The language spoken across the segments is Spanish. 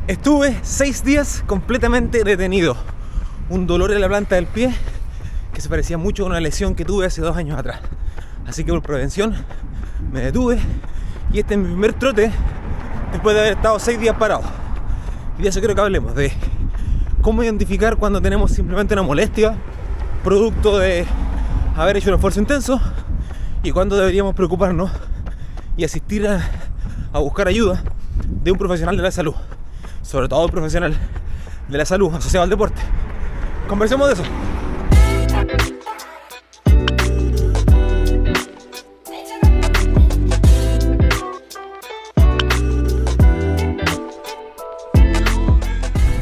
Estuve 6 días completamente detenido. Un dolor en la planta del pie que se parecía mucho a una lesión que tuve hace 2 años atrás. Así que por prevención me detuve y este es mi primer trote después de haber estado 6 días parado. Y de eso quiero que hablemos, de cómo identificar cuando tenemos simplemente una molestia producto de haber hecho un esfuerzo intenso y cuando deberíamos preocuparnos y asistir a buscar ayuda de un profesional de la salud, sobre todo un profesional de la salud asociado al deporte. Conversemos de eso.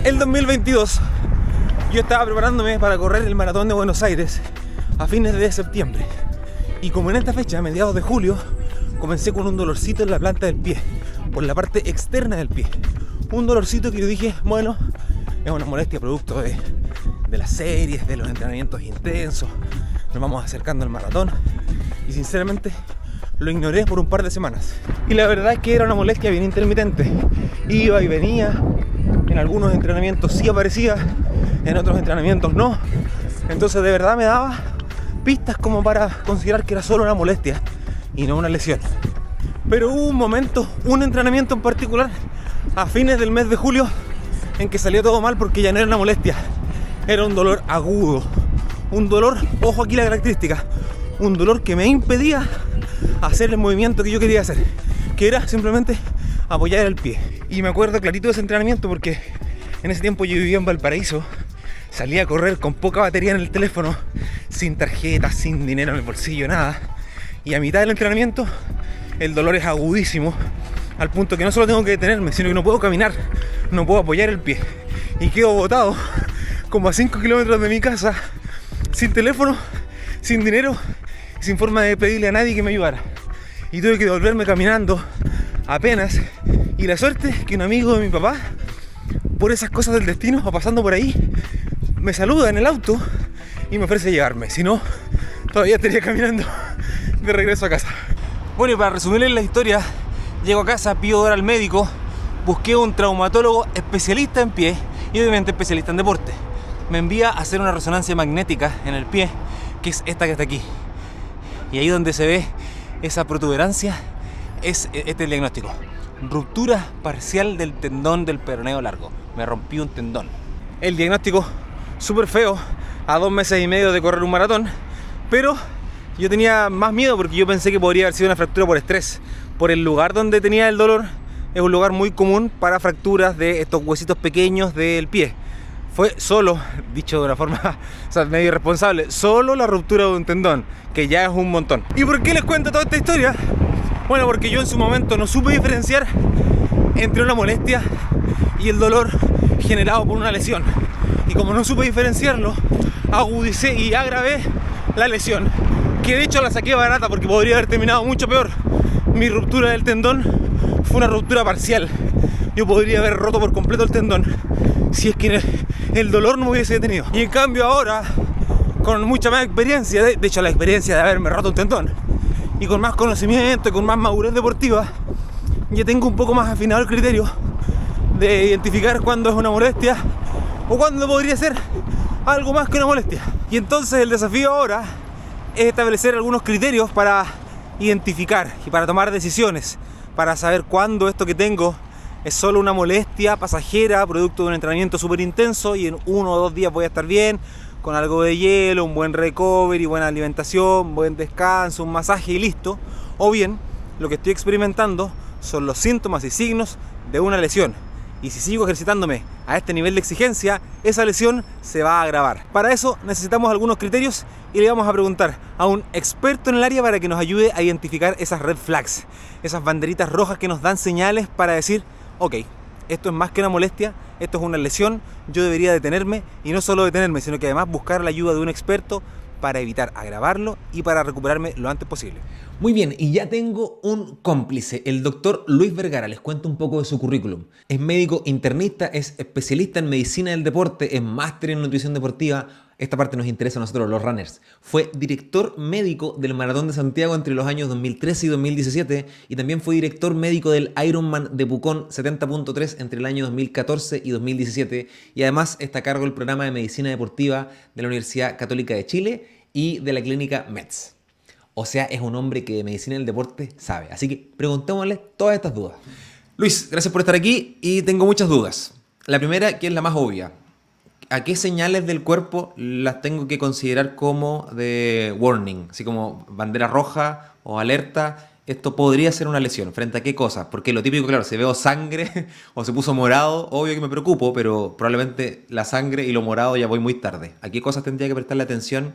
El 2022 yo estaba preparándome para correr el maratón de Buenos Aires a fines de septiembre. Y como en esta fecha, a mediados de julio, comencé con un dolorcito en la planta del pie, por la parte externa del pie. Un dolorcito que yo dije, bueno, es una molestia producto de las series, de los entrenamientos intensos. Nos vamos acercando al maratón. Y sinceramente lo ignoré por un par de semanas. Y la verdad es que era una molestia bien intermitente. Iba y venía. En algunos entrenamientos sí aparecía, en otros entrenamientos no. Entonces de verdad me daba pistas como para considerar que era solo una molestia y no una lesión. Pero hubo un momento, un entrenamiento en particular, a fines del mes de julio, en que salió todo mal porque ya no era una molestia. Era un dolor agudo. Un dolor, ojo aquí la característica, un dolor que me impedía hacer el movimiento que yo quería hacer, que era simplemente apoyar el pie. Y me acuerdo clarito de ese entrenamiento porque en ese tiempo yo vivía en Valparaíso. Salía a correr con poca batería en el teléfono, sin tarjeta, sin dinero en el bolsillo, nada. Y a mitad del entrenamiento el dolor es agudísimo, al punto que no solo tengo que detenerme, sino que no puedo caminar, no puedo apoyar el pie. Y quedo botado como a 5 kilómetros de mi casa, sin teléfono, sin dinero, sin forma de pedirle a nadie que me ayudara. Y tuve que devolverme caminando apenas. Y la suerte es que un amigo de mi papá, por esas cosas del destino, o pasando por ahí, me saluda en el auto y me ofrece llevarme. Si no, todavía estaría caminando de regreso a casa. Bueno, y para resumirles la historia, llego a casa, pido hora al médico, busqué un traumatólogo especialista en pie y obviamente especialista en deporte. Me envía a hacer una resonancia magnética en el pie, que es esta que está aquí. Y ahí donde se ve esa protuberancia es este el diagnóstico: ruptura parcial del tendón del peroneo largo. Me rompí un tendón. El diagnóstico súper feo a 2 meses y medio de correr un maratón, pero yo tenía más miedo porque yo pensé que podría haber sido una fractura por estrés. Por el lugar donde tenía el dolor, es un lugar muy común para fracturas de estos huesitos pequeños del pie. Fue solo, dicho de una forma medio irresponsable, solo la ruptura de un tendón, que ya es un montón. ¿Y por qué les cuento toda esta historia? Bueno, porque yo en su momento no supe diferenciar entre una molestia y el dolor generado por una lesión. Y como no supe diferenciarlo, agudicé y agravé la lesión, que de hecho la saqué barata porque podría haber terminado mucho peor. Mi ruptura del tendón fue una ruptura parcial. Yo podría haber roto por completo el tendón si es que el dolor no me hubiese detenido. Y en cambio ahora, con mucha más experiencia, de hecho la experiencia de haberme roto un tendón, y con más conocimiento y con más madurez deportiva, ya tengo un poco más afinado el criterio de identificar cuándo es una molestia o cuándo podría ser algo más que una molestia. Y entonces el desafío ahora es establecer algunos criterios para identificar y para tomar decisiones, para saber cuándo esto que tengo es solo una molestia pasajera, producto de un entrenamiento súper intenso y en 1 o 2 días voy a estar bien, con algo de hielo, un buen recovery, buena alimentación, buen descanso, un masaje y listo. O bien, lo que estoy experimentando son los síntomas y signos de una lesión. Y si sigo ejercitándome a este nivel de exigencia, esa lesión se va a agravar. Para eso necesitamos algunos criterios y le vamos a preguntar a un experto en el área para que nos ayude a identificar esas red flags, esas banderitas rojas que nos dan señales para decir, ok, esto es más que una molestia, esto es una lesión, yo debería detenerme, y no solo detenerme, sino que además buscar la ayuda de un experto para evitar agravarlo y para recuperarme lo antes posible. Muy bien, y ya tengo un cómplice, el doctor Luis Vergara. Les cuento un poco de su currículum. Es médico internista, es especialista en medicina del deporte, es máster en nutrición deportiva, Esta parte nos interesa a nosotros, los runners. Fue director médico del Maratón de Santiago entre los años 2013 y 2017 y también fue director médico del Ironman de Pucón 70.3 entre el año 2014 y 2017 y además está a cargo del programa de medicina deportiva de la Universidad Católica de Chile y de la clínica METS. O sea, es un hombre que de medicina del deporte sabe. Así que preguntémosle todas estas dudas. Luis, gracias por estar aquí y tengo muchas dudas. La primera, que es la más obvia. ¿A qué señales del cuerpo las tengo que considerar como de warning? Así como bandera roja o alerta. Esto podría ser una lesión. ¿Frente a qué cosas? Porque lo típico, claro, si veo sangre o se puso morado, obvio que me preocupo, pero probablemente la sangre y lo morado ya voy muy tarde. ¿A qué cosas tendría que prestarle atención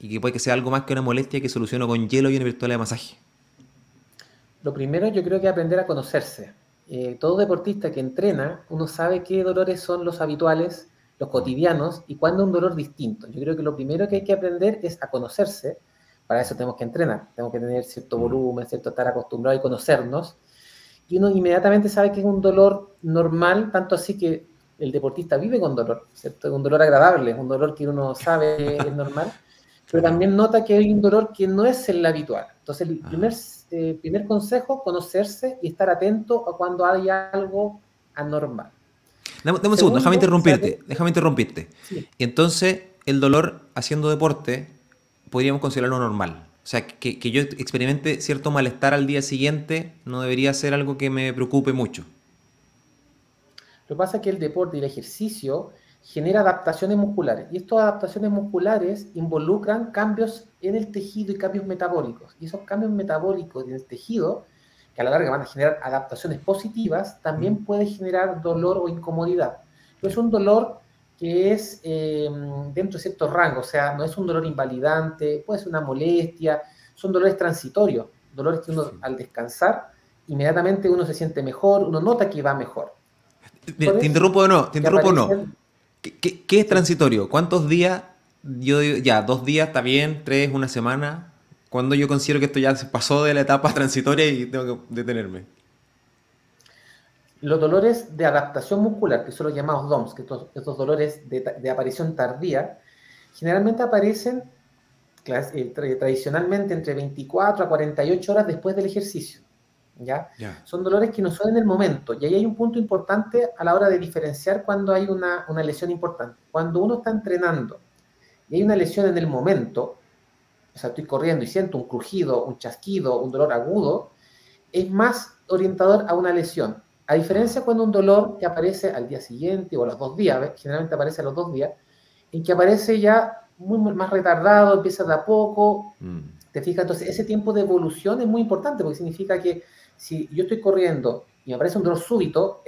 y que puede que sea algo más que una molestia que soluciono con hielo y una virtual de masaje? Lo primero yo creo que es aprender a conocerse. Todo deportista que entrena, uno sabe qué dolores son los habituales, los cotidianos y cuándo un dolor distinto. Yo creo que lo primero que hay que aprender es a conocerse. Para eso tenemos que entrenar, tenemos que tener cierto volumen, cierto estar acostumbrado y conocernos. Y uno inmediatamente sabe que es un dolor normal, tanto así que el deportista vive con dolor, ¿cierto? Es un dolor agradable, es un dolor que uno sabe es normal, pero Claro. también nota que hay un dolor que no es el habitual. Entonces, el Ajá. primer consejo, conocerse y estar atento a cuando hay algo anormal. Dame un segundo, Segundo, saber, déjame interrumpirte. sí, Y entonces, el dolor haciendo deporte podríamos considerarlo normal. O sea, que yo experimente cierto malestar al día siguiente no debería ser algo que me preocupe mucho. lo que pasa es que el deporte y el ejercicio genera adaptaciones musculares y estas adaptaciones musculares involucran cambios en el tejido y cambios metabólicos. Y esos cambios metabólicos en el tejido, que a la larga van a generar adaptaciones positivas, Mm, también puede generar dolor o incomodidad. Pero es ya. un dolor que es dentro de ciertos rangos, o sea, no es un dolor invalidante, puede ser una molestia, son dolores transitorios, dolores que uno Perfecto. al descansar, inmediatamente uno se siente mejor, uno nota que va mejor. Mira, te Dolores interrumpo de nuevo, te que interrumpo o no. aparecen, ¿Qué es sí, transitorio? ¿Cuántos días? Yo digo, ya, 2 días está bien, 3, una semana. ¿Cuándo yo considero que esto ya se pasó de la etapa transitoria y tengo que detenerme? los dolores de adaptación muscular, que son los llamados DOMS, que estos dolores de aparición tardía, generalmente aparecen tradicionalmente entre 24 a 48 horas después del ejercicio. ¿Ya? Ya. Son dolores que no son en el momento. Y ahí hay un punto importante a la hora de diferenciar cuando hay una lesión importante. Cuando uno está entrenando y hay una lesión en el momento, o sea, estoy corriendo y siento un crujido, un chasquido, un dolor agudo, es más orientador a una lesión. A diferencia Ah, cuando un dolor que aparece al día siguiente o a los 2 días, ¿ves? Generalmente aparece a los 2 días, en que aparece ya muy más retardado, empieza de a poco, mm, ¿te fijas? Entonces, ese tiempo de evolución es muy importante porque significa que si yo estoy corriendo y me aparece un dolor súbito,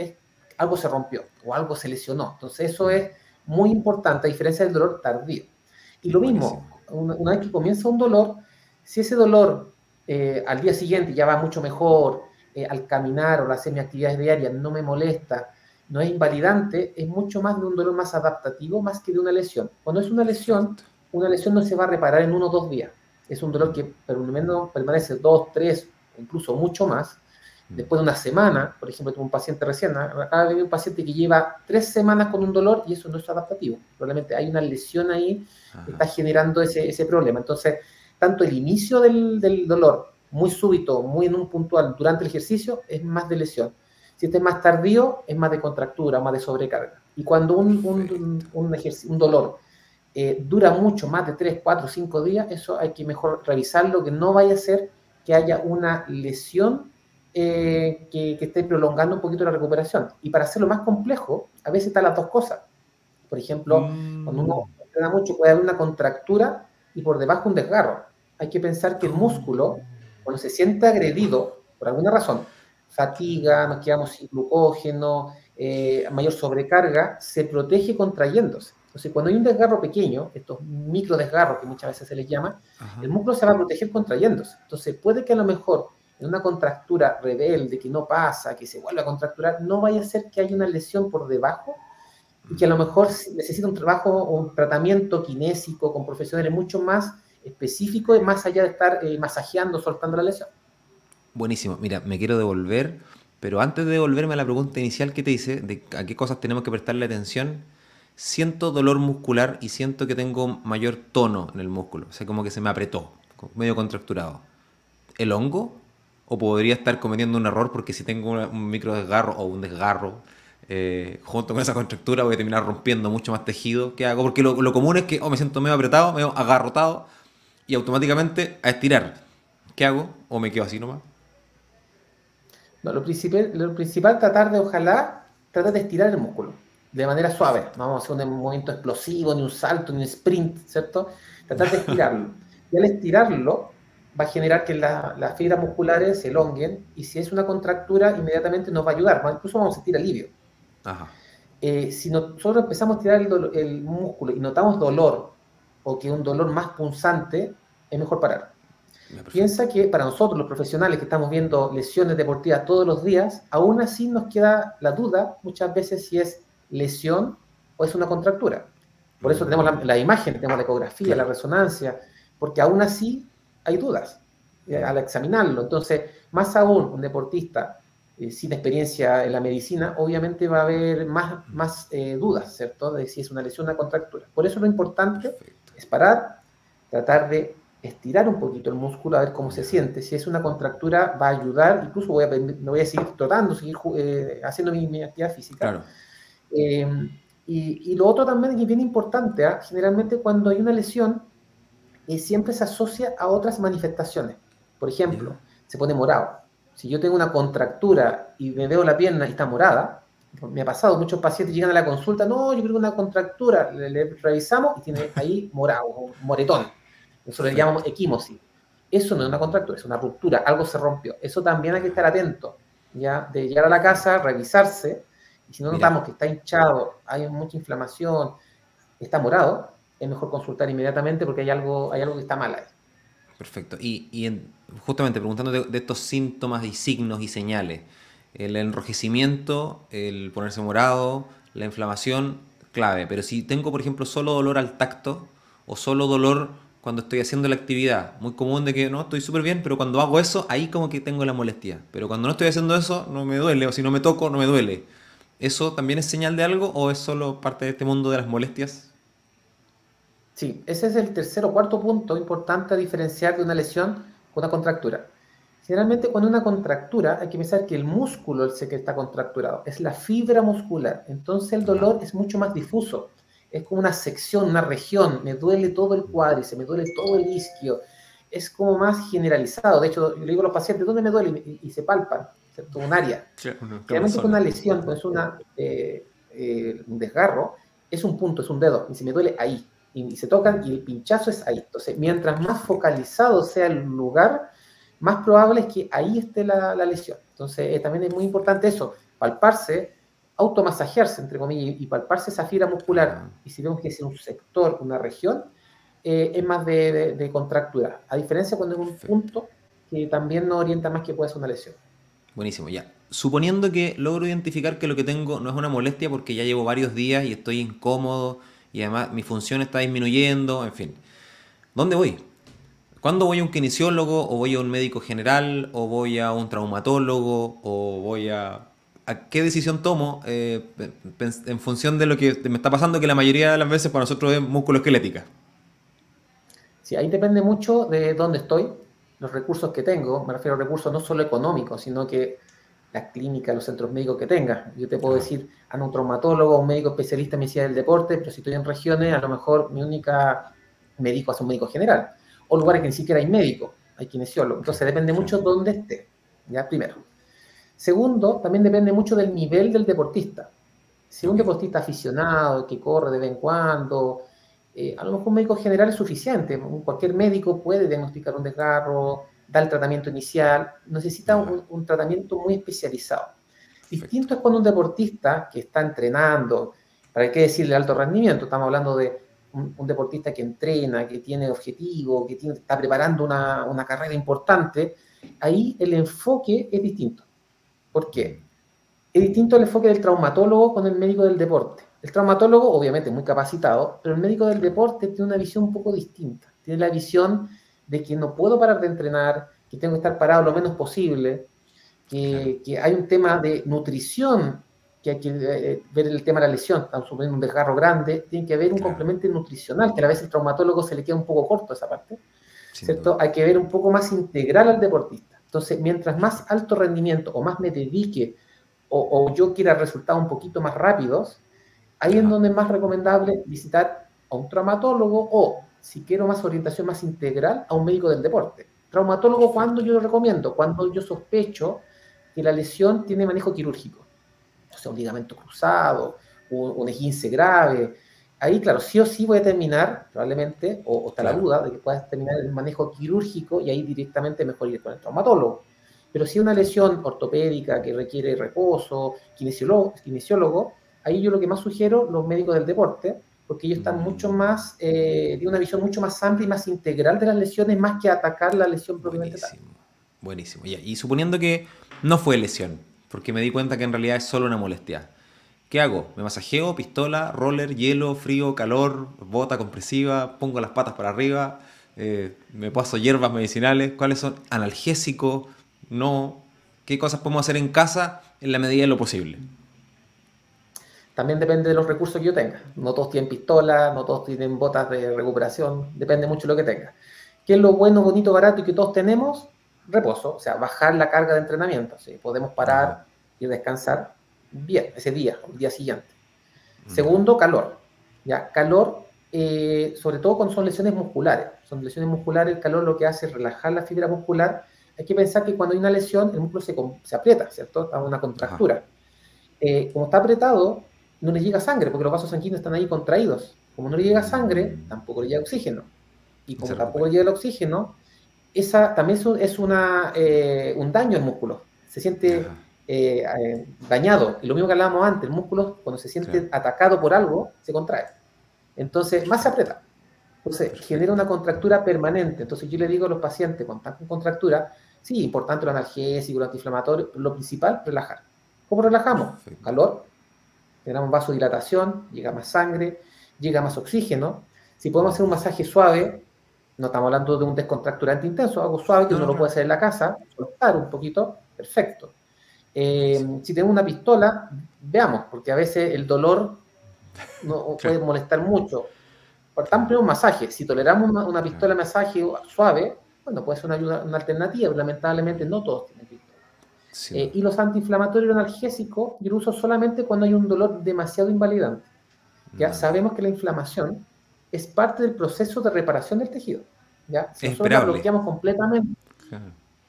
algo se rompió o algo se lesionó. Entonces, eso mm, es muy importante a diferencia del dolor tardío. Y lo buenísimo. mismo, una vez que comienza un dolor, si ese dolor al día siguiente ya va mucho mejor, al caminar o hacer mis actividades diarias no me molesta, no es invalidante, es mucho más de un dolor más adaptativo, más que de una lesión. Cuando es Perfecto. una lesión no se va a reparar en 1 o 2 días. Es un dolor que por lo menos permanece 2, 3, incluso mucho más. Mm, Después de una semana, por ejemplo, tuve un paciente recién, acaba de venir un paciente que lleva 3 semanas con un dolor y eso no es adaptativo. Probablemente hay una lesión ahí que ajá. está generando ese problema. Entonces, tanto el inicio del dolor, muy súbito, muy en un puntual, durante el ejercicio, es más de lesión. Si este es más tardío, es más de contractura, más de sobrecarga. Y cuando Perfecto. un dolor dura mucho, más de 3, 4, 5 días, eso hay que mejor revisarlo, que no vaya a ser que haya una lesión que esté prolongando un poquito la recuperación. Y para hacerlo más complejo, a veces están las dos cosas. Por ejemplo, cuando uno Mm, entrena mucho puede haber una contractura y por debajo un desgarro. Hay que pensar que el oh, músculo, cuando se siente agredido, por alguna razón, fatiga, nos quedamos sin glucógeno, mayor sobrecarga, se protege contrayéndose. Entonces, cuando hay un desgarro pequeño, estos micro desgarros que muchas veces se les llama, el ajá. músculo se va a proteger contrayéndose. Entonces, puede que a lo mejor en una contractura rebelde que no pasa, que se vuelva a contracturar, no vaya a ser que haya una lesión por debajo y que a lo mejor necesita un trabajo o un tratamiento kinésico con profesionales mucho más específicos, más allá de estar masajeando, soltando la lesión. Buenísimo. Mira, me quiero devolver, pero antes de devolverme a la pregunta inicial que te hice, de a qué cosas tenemos que prestarle atención, siento dolor muscular y siento que tengo mayor tono en el músculo. O sea, como que se me apretó, medio contracturado. ¿El hongo? ¿O podría estar cometiendo un error porque si tengo un micro desgarro o un desgarro junto con esa contractura voy a terminar rompiendo mucho más tejido? ¿Qué hago? Porque lo común es que me siento medio apretado, medio agarrotado y automáticamente a estirar. ¿Qué hago? ¿O me quedo así nomás? No, lo principal tratar de, ojalá, tratar de estirar el músculo de manera suave. No vamos a hacer un movimiento explosivo, ni un salto, ni un sprint, ¿cierto? Tratar de estirarlo. Y al estirarlo, va a generar que las fibras musculares se elonguen y si es una contractura, inmediatamente nos va a ayudar. Incluso vamos a sentir alivio. Ajá. Si nosotros empezamos a estirar el músculo y notamos dolor o que un dolor más punzante, es mejor parar. Piensa que para nosotros, los profesionales que estamos viendo lesiones deportivas todos los días, aún así nos queda la duda muchas veces si es lesión o es una contractura. Por eso tenemos la imagen, tenemos la ecografía, Claro. la resonancia, porque aún así hay dudas al examinarlo. Entonces, más aún un deportista sin experiencia en la medicina, obviamente va a haber más dudas, ¿cierto? De si es una lesión o una contractura. Por eso lo importante Perfecto. es parar, tratar de estirar un poquito el músculo, a ver cómo se siente. Si es una contractura, va a ayudar. Incluso me voy a seguir trotando, seguir haciendo mi actividad física. Claro. Y lo otro también que es bien importante, generalmente cuando hay una lesión, siempre se asocia a otras manifestaciones. Por ejemplo, se pone morado. Si yo tengo una contractura y me veo la pierna y está morada, me ha pasado, muchos pacientes llegan a la consulta, no, yo creo que una contractura, le revisamos y tiene ahí morado, un moretón. Nosotros le llamamos equimosis. Eso no es una contractura, es una ruptura, algo se rompió. Eso también hay que estar atento, ¿ya? De llegar a la casa, revisarse, y si no notamos que está hinchado, hay mucha inflamación, está morado, es mejor consultar inmediatamente porque hay algo que está mal ahí. Perfecto. Justamente preguntando de estos síntomas y signos y señales, el enrojecimiento, el ponerse morado, la inflamación, clave. Pero si tengo, por ejemplo, solo dolor al tacto o solo dolor cuando estoy haciendo la actividad, muy común de que no, estoy súper bien, pero cuando hago eso, ahí como que tengo la molestia. Pero cuando no estoy haciendo eso, no me duele, o si no me toco, no me duele. ¿Eso también es señal de algo o es solo parte de este mundo de las molestias? Sí, ese es el tercer o cuarto punto importante a diferenciar de una lesión con una contractura. Generalmente cuando una contractura hay que pensar que el músculo es el que está contracturado, es la fibra muscular, entonces el dolor es mucho más difuso, es como una sección, una región, me duele todo el cuádriceps, me duele todo el isquio, es como más generalizado. De hecho, yo le digo a los pacientes, ¿dónde me duele? Y se palpan, ¿cierto? Un área. Generalmente con una lesión, pues un desgarro, es un punto, es un dedo, y se me duele ahí, y se tocan y el pinchazo es ahí. Entonces, mientras más focalizado sea el lugar, más probable es que ahí esté la lesión. Entonces, también es muy importante eso, palparse, automasajearse, entre comillas, y palparse esa fibra muscular. Y si vemos que es un sector, una región, es más de contractura. A diferencia cuando es un punto que también nos orienta más que puede ser una lesión. Buenísimo, ya. Suponiendo que logro identificar que lo que tengo no es una molestia porque ya llevo varios días y estoy incómodo y además mi función está disminuyendo, en fin. ¿Dónde voy? ¿Cuándo voy a un kinesiólogo o voy a un médico general o voy a un traumatólogo o voy a qué decisión tomo en función de lo que me está pasando, que la mayoría de las veces para nosotros es musculoesquelética? Sí, ahí depende mucho de dónde estoy, los recursos que tengo, me refiero a recursos no solo económicos, sino que la clínica, los centros médicos que tenga. Yo te puedo decir, ando a un traumatólogo, un médico especialista en medicina del deporte, pero si estoy en regiones, a lo mejor mi única médico es un médico general. O lugares que ni siquiera hay médico, hay kinesiólogo. Entonces depende mucho dónde esté, ¿ya? Primero. Segundo, también depende mucho del nivel del deportista. Si un deportista aficionado que corre de vez en cuando, a lo mejor un médico general es suficiente. Cualquier médico puede diagnosticar un desgarro, dar el tratamiento inicial. Necesita un tratamiento muy especializado. Distinto es cuando un deportista que está entrenando, ¿para qué decirle alto rendimiento? Estamos hablando de un deportista que entrena, que tiene objetivo, que está preparando una carrera importante. Ahí el enfoque es distinto. ¿Por qué? Es distinto el enfoque del traumatólogo con el médico del deporte. El traumatólogo, obviamente, es muy capacitado, pero el médico del deporte tiene una visión un poco distinta. Tiene la visión de que no puedo parar de entrenar, que tengo que estar parado lo menos posible, que hay un tema de nutrición que hay que ver el tema de la lesión, estamos suponiendo un desgarro grande, tiene que haber un complemento nutricional, que a veces el traumatólogo se le queda un poco corto esa parte, ¿cierto? Hay que ver un poco más integral al deportista. Entonces, mientras más alto rendimiento o más me dedique o yo quiera resultados un poquito más rápidos, ahí es donde es más recomendable visitar a un traumatólogo o, si quiero más orientación más integral, a un médico del deporte. Traumatólogo, ¿cuándo yo lo recomiendo? Cuando yo sospecho que la lesión tiene manejo quirúrgico. O sea, un ligamento cruzado, un esguince grave. Ahí, claro, sí o sí voy a terminar, probablemente, o está la duda de que puedas terminar el manejo quirúrgico y ahí directamente mejor ir con el traumatólogo. Pero si una lesión ortopédica que requiere reposo, kinesiólogo, ahí yo lo que más sugiero, los médicos del deporte, porque ellos están mucho más, tienen una visión mucho más amplia y más integral de las lesiones, más que atacar la lesión propiamente tal. Buenísimo. Y suponiendo que no fue lesión, porque me di cuenta que en realidad es solo una molestia, ¿qué hago? ¿Me masajeo, pistola, roller, hielo, frío, calor, bota compresiva, pongo las patas para arriba, me paso hierbas medicinales? ¿Cuáles son? ¿Analgésico? ¿No? ¿Qué cosas podemos hacer en casa en la medida de lo posible? También depende de los recursos que yo tenga. No todos tienen pistola, no todos tienen botas de recuperación, depende mucho de lo que tenga. ¿Qué es lo bueno, bonito, barato y que todos tenemos? Reposo, o sea, bajar la carga de entrenamiento. ¿Sí? Podemos parar y descansar bien ese día, o el día siguiente. Segundo, calor. ¿Ya? Calor, sobre todo cuando son lesiones musculares. Son lesiones musculares, el calor lo que hace es relajar la fibra muscular. Hay que pensar que cuando hay una lesión, el músculo se aprieta, ¿cierto? Hay una contractura. Como está apretado, no le llega sangre, porque los vasos sanguíneos están ahí contraídos. Como no le llega sangre, tampoco le llega oxígeno. Y como tampoco le llega el oxígeno, esa también es un daño al músculo. Se siente dañado. Y lo mismo que hablábamos antes, el músculo, cuando se siente atacado por algo, se contrae. Entonces, más se aprieta. Entonces, genera una contractura permanente. Entonces, yo le digo a los pacientes con contractura, sí, importante lo analgésico, lo antiinflamatorio, lo principal, relajar. ¿Cómo relajamos? Calor, generamos vasodilatación, llega más sangre, llega más oxígeno. Si podemos hacer un masaje suave, no estamos hablando de un descontracturante intenso, algo suave que uno lo puede hacer en la casa, soltar un poquito, perfecto. Si tenemos una pistola, veamos, porque a veces el dolor puede molestar mucho. Partamos primero un masaje. Si toleramos una pistola de masaje suave, bueno, puede ser una alternativa, pero lamentablemente no todos tienen pistola. Y los antiinflamatorios analgésicos yo lo uso solamente cuando hay un dolor demasiado invalidante. Ya sabemos que la inflamación es parte del proceso de reparación del tejido. ¿Ya? Si nosotros la bloqueamos completamente,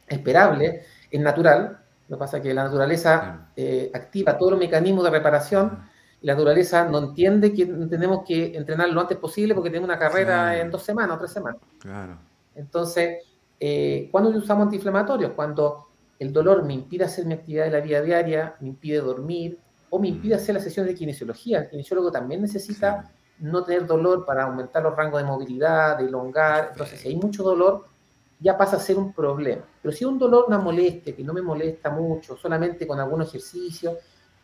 esperable, es natural. Lo que pasa es que la naturaleza activa todos los mecanismos de reparación y la naturaleza no entiende que tenemos que entrenar lo antes posible porque tenemos una carrera en 2 semanas o 3 semanas. Entonces, ¿cuándo usamos antiinflamatorios? Cuando el dolor me impide hacer mi actividad de la vida diaria, me impide dormir o me impide hacer las sesiones de kinesiología. El kinesiólogo también necesita no tener dolor para aumentar los rangos de movilidad, de elongar. Entonces, si hay mucho dolor, ya pasa a ser un problema. Pero si es un dolor, una molestia, que no me molesta mucho, solamente con algún ejercicio,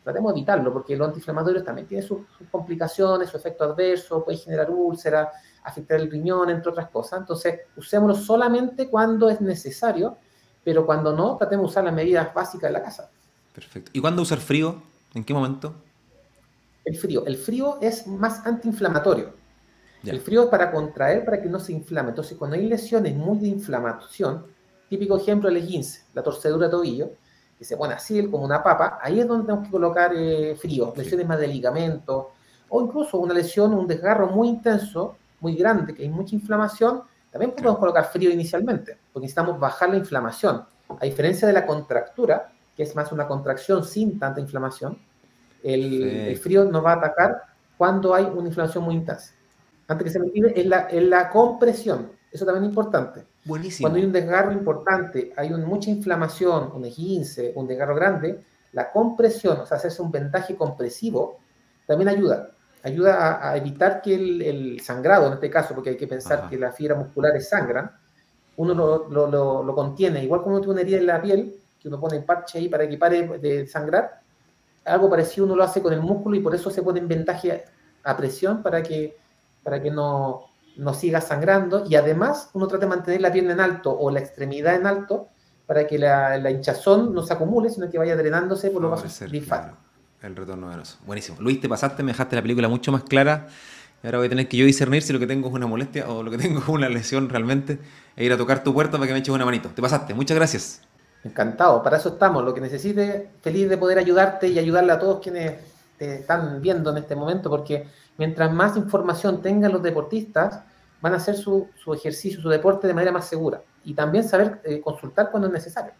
tratemos de evitarlo, porque los antiinflamatorios también tienen sus complicaciones, su efecto adverso, puede generar úlceras, afectar el riñón, entre otras cosas. Entonces, usémoslo solamente cuando es necesario, pero cuando no, tratemos de usar las medidas básicas de la casa. Perfecto. ¿Y cuándo usar frío? ¿En qué momento? El frío es más antiinflamatorio. Ya. El frío es para contraer, para que no se inflame. Entonces, cuando hay lesiones muy de inflamación, típico ejemplo el esguince, la torcedura de tobillo, que se pone así como una papa, ahí es donde tenemos que colocar frío, lesiones más de ligamento, o incluso una lesión, un desgarro muy intenso, muy grande, que hay mucha inflamación, también podemos colocar frío inicialmente, porque necesitamos bajar la inflamación. A diferencia de la contractura, que es más una contracción sin tanta inflamación, el frío nos va a atacar cuando hay una inflamación muy intensa. Antes que se me olvide, es la compresión. Eso también es importante. Buenísimo. Cuando hay un desgarro importante, hay mucha inflamación, un esguince, un desgarro grande, la compresión, o sea, hacerse un vendaje compresivo, también ayuda. Ayuda a evitar que el sangrado, en este caso, porque hay que pensar que las fibras musculares sangran, uno lo contiene. Igual como uno tiene una herida en la piel, que uno pone parche ahí para que pare de sangrar, algo parecido uno lo hace con el músculo y por eso se pone en vendaje a presión para que no siga sangrando, y además uno trata de mantener la pierna en alto o la extremidad en alto para que la hinchazón no se acumule, sino que vaya drenándose por los vasos linfáticos. El retorno venoso. Buenísimo. Luis, te pasaste, me dejaste la película mucho más clara. Y ahora voy a tener que yo discernir si lo que tengo es una molestia o lo que tengo es una lesión realmente. E ir a tocar tu puerta para que me eches una manito. Te pasaste. Muchas gracias. Encantado, para eso estamos. Lo que necesites, feliz de poder ayudarte y ayudarle a todos quienes te están viendo en este momento, porque mientras más información tengan los deportistas, van a hacer su ejercicio, su deporte de manera más segura. Y también saber consultar cuando es necesario.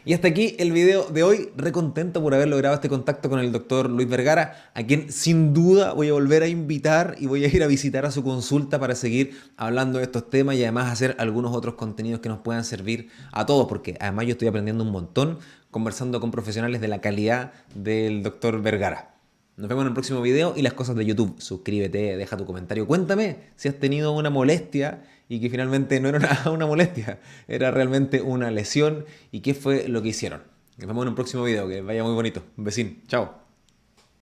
Y hasta aquí el video de hoy. Recontento por haber logrado este contacto con el doctor Luis Vergara, a quien sin duda voy a volver a invitar y voy a ir a visitar a su consulta para seguir hablando de estos temas y además hacer algunos otros contenidos que nos puedan servir a todos, porque además yo estoy aprendiendo un montón conversando con profesionales de la calidad del doctor Vergara. Nos vemos en el próximo video y las cosas de YouTube. Suscríbete, deja tu comentario. Cuéntame si has tenido una molestia y que finalmente no era una molestia, era realmente una lesión y qué fue lo que hicieron. Nos vemos en un próximo video. Que vaya muy bonito. Un besín. Chao.